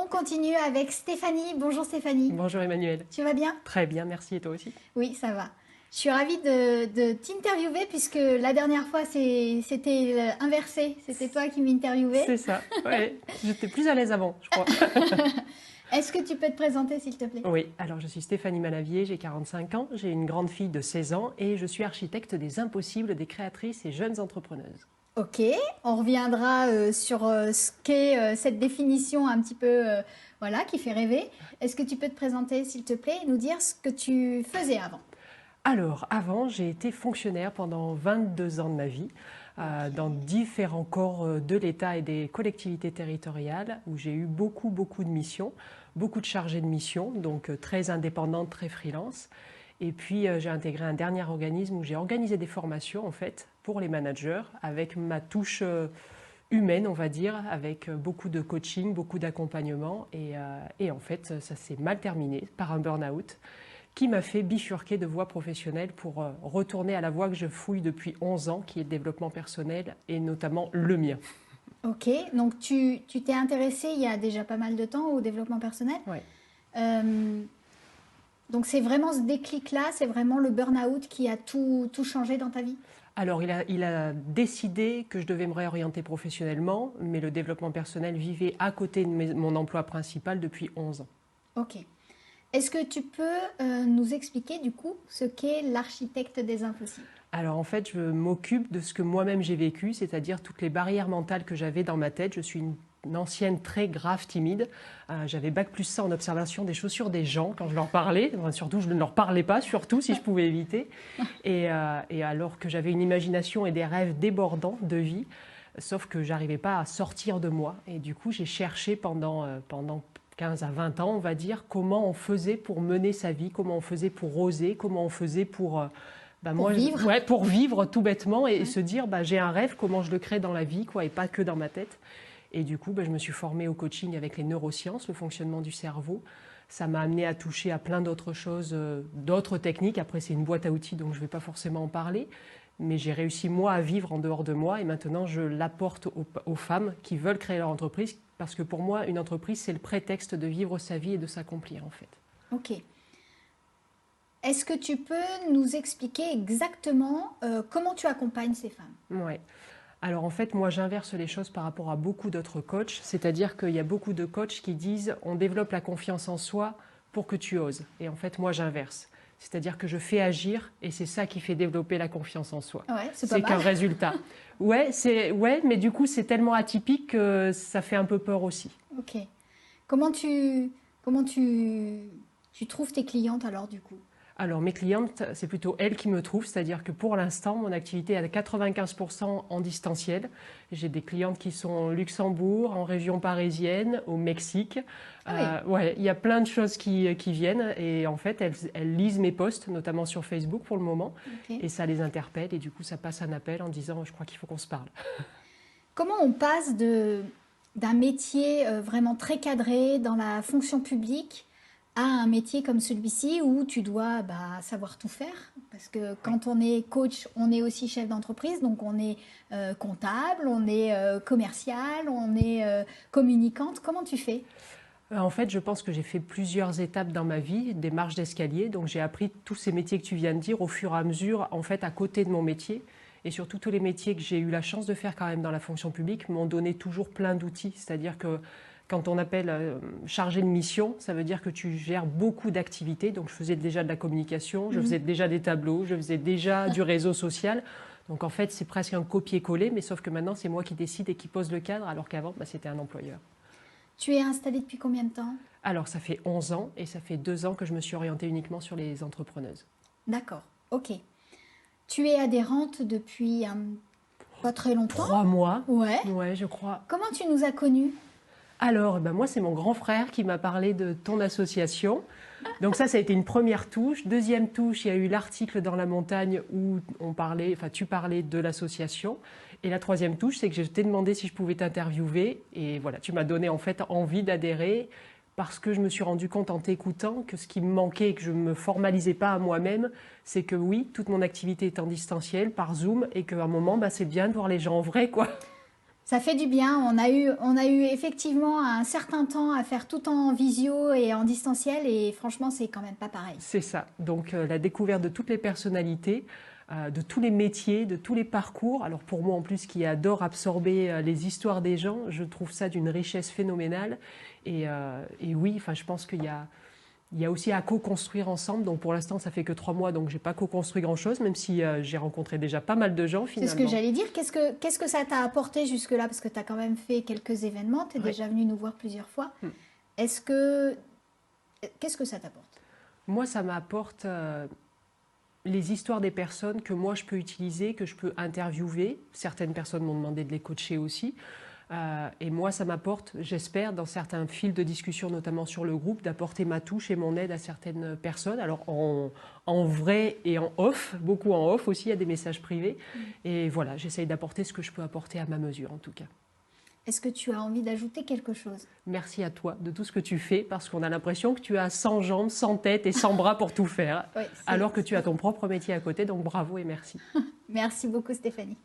continue avec Stéphanie. Bonjour Stéphanie. Bonjour Emmanuel. Tu vas bien? Très bien, merci. Et toi aussi? Oui, ça va. Je suis ravie de t'interviewer puisque la dernière fois c'était inversé. C'était toi qui m'interviewais. C'est ça, ouais. J'étais plus à l'aise avant, je crois. Est-ce que tu peux te présenter s'il te plaît? Oui, alors je suis Stéphanie Malavier, j'ai 45 ans, j'ai une grande fille de 16 ans et je suis architecte des impossibles des créatrices et jeunes entrepreneuses. Ok, on reviendra sur ce qu'est cette définition un petit peu voilà, qui fait rêver. Est-ce que tu peux te présenter s'il te plaît et nous dire ce que tu faisais avant? Alors, avant, j'ai été fonctionnaire pendant 22 ans de ma vie, dans différents corps de l'État et des collectivités territoriales, où j'ai eu beaucoup de missions, beaucoup de chargés de mission, donc très indépendante, très freelance. Et puis, j'ai intégré un dernier organisme où j'ai organisé des formations, en fait, pour les managers, avec ma touche humaine, on va dire, avec beaucoup de coaching, beaucoup d'accompagnement. Et en fait, ça s'est mal terminé par un burn-out qui m'a fait bifurquer de voie professionnelle pour retourner à la voie que je fouille depuis 11 ans, qui est le développement personnel et notamment le mien. Ok, donc tu t'es intéressé il y a déjà pas mal de temps au développement personnel. Ouais. Donc c'est vraiment ce déclic-là, c'est vraiment le burn-out qui a tout changé dans ta vie? Alors, il a décidé que je devais me réorienter professionnellement, mais le développement personnel vivait à côté de mon emploi principal depuis 11 ans. Ok. Est-ce que tu peux nous expliquer du coup ce qu'est l'architecte des impossibles? Alors en fait, je m'occupe de ce que moi-même j'ai vécu, c'est-à-dire toutes les barrières mentales que j'avais dans ma tête. Je suis une ancienne très grave timide. J'avais bac+100 en observation des chaussures des gens quand je leur parlais. Enfin, surtout, je ne leur parlais pas, surtout si je pouvais éviter. Et alors que j'avais une imagination et des rêves débordants de vie, sauf que j'arrivais pas à sortir de moi. Et du coup, j'ai cherché pendant 15 à 20 ans, on va dire, comment on faisait pour mener sa vie, comment on faisait pour oser, comment on faisait pour... vivre. Ouais, pour vivre tout bêtement et se dire j'ai un rêve, comment je le crée dans la vie, quoi, et pas que dans ma tête. Et du coup, je me suis formée au coaching avec les neurosciences, le fonctionnement du cerveau. Ça m'a amené à toucher à plein d'autres choses, d'autres techniques. Après, c'est une boîte à outils, donc je ne vais pas forcément en parler. Mais j'ai réussi, moi, à vivre en dehors de moi. Et maintenant, je l'apporte aux femmes qui veulent créer leur entreprise. Parce que pour moi, une entreprise, c'est le prétexte de vivre sa vie et de s'accomplir, en fait. Ok. Est-ce que tu peux nous expliquer exactement comment tu accompagnes ces femmes? Ouais. Alors en fait, moi j'inverse les choses par rapport à beaucoup d'autres coachs, c'est-à-dire qu'il y a beaucoup de coachs qui disent on développe la confiance en soi pour que tu oses. Et en fait, moi j'inverse. C'est-à-dire que je fais agir et c'est ça qui fait développer la confiance en soi. Ouais, c'est pas C'est mal. qu'un résultat. Ouais, mais du coup c'est tellement atypique que ça fait un peu peur aussi. Ok. Comment tu trouves tes clientes alors du coup? Alors, mes clientes, c'est plutôt elles qui me trouvent, c'est-à-dire que pour l'instant, mon activité est à 95% en distanciel. J'ai des clientes qui sont au Luxembourg, en région parisienne, au Mexique. Ah oui. Ouais, il y a plein de choses qui viennent et en fait, elles lisent mes posts, notamment sur Facebook pour le moment, Ok. et ça les interpelle et du coup, ça passe un appel en disant « je crois qu'il faut qu'on se parle ». Comment on passe d'un métier vraiment très cadré dans la fonction publique à un métier comme celui-ci où tu dois savoir tout faire? Parce que quand on est coach, on est aussi chef d'entreprise, donc on est comptable, on est commercial, on est communicante. Comment tu fais? En fait, je pense que j'ai fait plusieurs étapes dans ma vie, des marches d'escalier. Donc, j'ai appris tous ces métiers que tu viens de dire au fur et à mesure, en fait, à côté de mon métier. Et surtout, tous les métiers que j'ai eu la chance de faire quand même dans la fonction publique m'ont donné toujours plein d'outils. C'est-à-dire que quand on appelle chargé de mission, ça veut dire que tu gères beaucoup d'activités. Donc, je faisais déjà de la communication, je faisais déjà des tableaux, je faisais déjà du réseau social. Donc, en fait, c'est presque un copier-coller, mais sauf que maintenant, c'est moi qui décide et qui pose le cadre, alors qu'avant, c'était un employeur. Tu es installée depuis combien de temps? Alors, ça fait 11 ans et ça fait 2 ans que je me suis orientée uniquement sur les entrepreneuses. D'accord, ok. Tu es adhérente depuis pas très longtemps? 3 mois. Ouais. Ouais, je crois. Comment tu nous as connus? Alors, moi, c'est mon grand frère qui m'a parlé de ton association. Donc ça a été une première touche. Deuxième touche, il y a eu l'article dans La Montagne où tu parlais de l'association. Et la troisième touche, c'est que je t'ai demandé si je pouvais t'interviewer. Et voilà, tu m'as donné en fait envie d'adhérer parce que je me suis rendu compte en t'écoutant que ce qui me manquait et que je ne me formalisais pas à moi-même, c'est que oui, toute mon activité est en distanciel, par Zoom, et qu'à un moment, c'est bien de voir les gens en vrai, quoi. Ça fait du bien. On a eu effectivement un certain temps à faire tout en visio et en distanciel et franchement, c'est quand même pas pareil. C'est ça. Donc la découverte de toutes les personnalités, de tous les métiers, de tous les parcours. Alors pour moi en plus qui adore absorber les histoires des gens, je trouve ça d'une richesse phénoménale. Et oui, enfin, je pense il y a aussi à co-construire ensemble. Donc pour l'instant, ça fait que 3 mois, donc j'ai pas co-construit grand-chose, même si j'ai rencontré déjà pas mal de gens C'est finalement. ce que j'allais dire. Qu'est-ce que ça t'a apporté jusque-là? Parce que tu as quand même fait quelques événements, tu es Ouais. déjà venu nous voir plusieurs fois. Hmm. Qu'est-ce que ça t'apporte? Moi, ça m'apporte les histoires des personnes que moi je peux utiliser, que je peux interviewer. Certaines personnes m'ont demandé de les coacher aussi. Et moi, ça m'apporte, j'espère, dans certains fils de discussion, notamment sur le groupe, d'apporter ma touche et mon aide à certaines personnes. Alors en vrai et en off, beaucoup en off aussi, il y a des messages privés. Et voilà, j'essaye d'apporter ce que je peux apporter à ma mesure en tout cas. Est-ce que tu as envie d'ajouter quelque chose? Merci à toi de tout ce que tu fais, parce qu'on a l'impression que tu as 100 jambes, 100 têtes et 100 bras pour tout faire, Oui, alors que tu as ton propre métier à côté, donc bravo et merci. Merci beaucoup Stéphanie.